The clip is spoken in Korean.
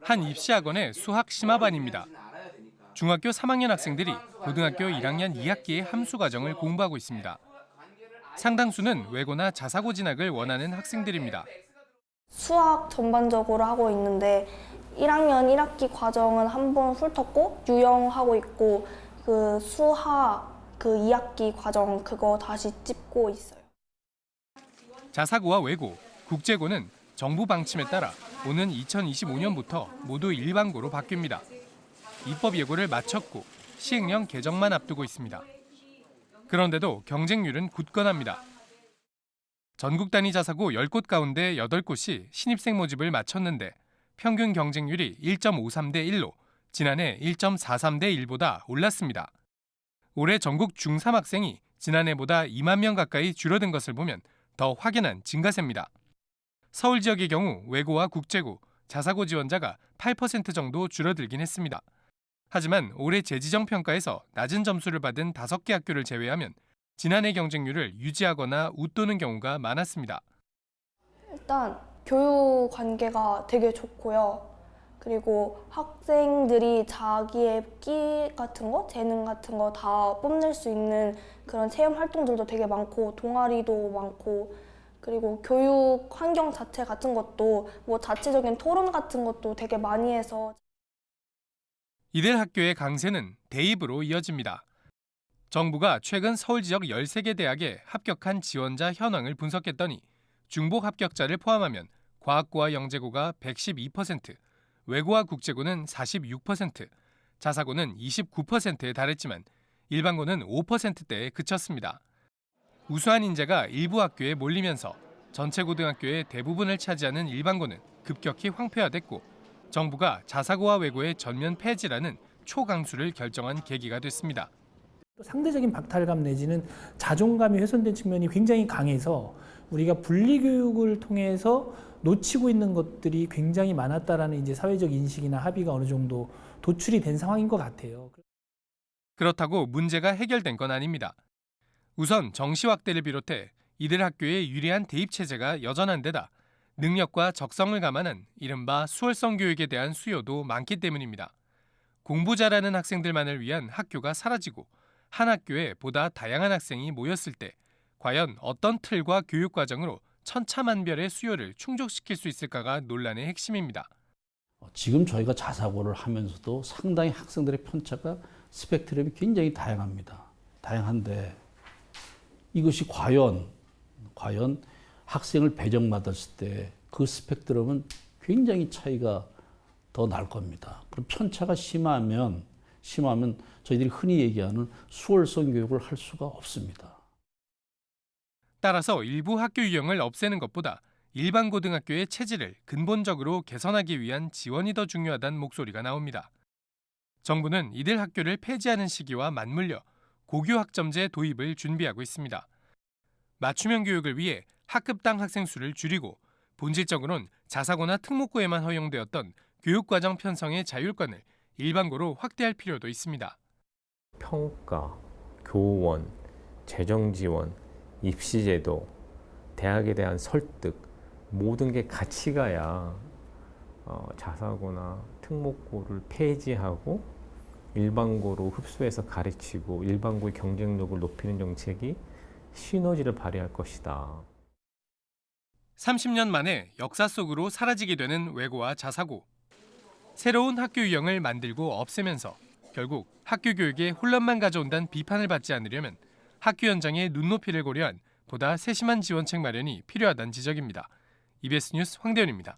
한 입시학원의 수학 심화반입니다. 중학교 3학년 학생들이 고등학교 1학년 2학기의 함수 과정을 공부하고 있습니다. 상당수는 외고나 자사고 진학을 원하는 학생들입니다. 수학 전반적으로 하고 있는데 1학년 1학기 과정은 한 번 훑었고 유형하고 있고 그 수학 그 2학기 과정 그거 다시 찝고 있어요. 자사고와 외고, 국제고는 정부 방침에 따라 오는 2025년부터 모두 일반고로 바뀝니다. 입법 예고를 마쳤고 시행령 개정만 앞두고 있습니다. 그런데도 경쟁률은 굳건합니다. 전국 단위 자사고 10곳 가운데 8곳이 신입생 모집을 마쳤는데 평균 경쟁률이 1.53대 1로 지난해 1.43대 1보다 올랐습니다. 올해 전국 중3 학생이 지난해보다 2만 명 가까이 줄어든 것을 보면 더 확연한 증가세입니다. 서울 지역의 경우 외고와 국제고, 자사고 지원자가 8% 정도 줄어들긴 했습니다. 하지만 올해 재지정 평가에서 낮은 점수를 받은 5개 학교를 제외하면 지난해 경쟁률을 유지하거나 웃도는 경우가 많았습니다. 일단 교육 관계가 되게 좋고요. 그리고 학생들이 자기의 끼 같은 거, 재능 같은 거 다 뽐낼 수 있는 그런 체험 활동들도 되게 많고 동아리도 많고 그리고 교육 환경 자체 같은 것도 뭐 자체적인 토론 같은 것도 되게 많이 해서 이들 학교의 강세는 대입으로 이어집니다. 정부가 최근 서울 지역 13개 대학에 합격한 지원자 현황을 분석했더니 중복 합격자를 포함하면 과학고와 영재고가 112%, 외고와 국제고는 46%, 자사고는 29%에 달했지만 일반고는 5%대에 그쳤습니다. 우수한 인재가 일부 학교에 몰리면서 전체 고등학교의 대부분을 차지하는 일반고는 급격히 황폐화됐고 정부가 자사고와 외고의 전면 폐지라는 초강수를 결정한 계기가 됐습니다. 또 상대적인 박탈감 내지는 자존감이 훼손된 측면이 굉장히 강해서 우리가 분리교육을 통해서 놓치고 있는 것들이 굉장히 많았다라는 이제 사회적 인식이나 합의가 어느 정도 도출이 된 상황인 것 같아요. 그렇다고 문제가 해결된 건 아닙니다. 우선 정시 확대를 비롯해 이들 학교의 유리한 대입 체제가 여전한 데다 능력과 적성을 감안한 이른바 수월성 교육에 대한 수요도 많기 때문입니다. 공부 잘하는 학생들만을 위한 학교가 사라지고 한 학교에 보다 다양한 학생이 모였을 때 과연 어떤 틀과 교육 과정으로 천차만별의 수요를 충족시킬 수 있을까가 논란의 핵심입니다. 지금 저희가 자사고를 하면서도 상당히 학생들의 편차가 스펙트럼이 굉장히 다양합니다. 다양한데 이것이 과연 학생을 배정받았을 때 그 스펙트럼은 굉장히 차이가 더 날 겁니다. 그럼 편차가 심하면 저희들이 흔히 얘기하는 수월성 교육을 할 수가 없습니다. 따라서 일부 학교 유형을 없애는 것보다 일반 고등학교의 체질을 근본적으로 개선하기 위한 지원이 더 중요하다는 목소리가 나옵니다. 정부는 이들 학교를 폐지하는 시기와 맞물려 고교 학점제 도입을 준비하고 있습니다. 맞춤형 교육을 위해 학급당 학생 수를 줄이고 본질적으로는 자사고나 특목고에만 허용되었던 교육과정 편성의 자율권을 일반고로 확대할 필요도 있습니다. 평가, 교원, 재정지원, 입시제도, 대학에 대한 설득 모든 게 같이 가야 자사고나 특목고를 폐지하고 일반고로 흡수해서 가르치고 일반고의 경쟁력을 높이는 정책이 시너지를 발휘할 것이다. 30년 만에 역사 속으로 사라지게 되는 외고와 자사고. 새로운 학교 유형을 만들고 없애면서 결국 학교 교육에 혼란만 가져온다는 비판을 받지 않으려면 학교 현장의 눈높이를 고려한 보다 세심한 지원책 마련이 필요하다는 지적입니다. EBS 뉴스 황대현입니다.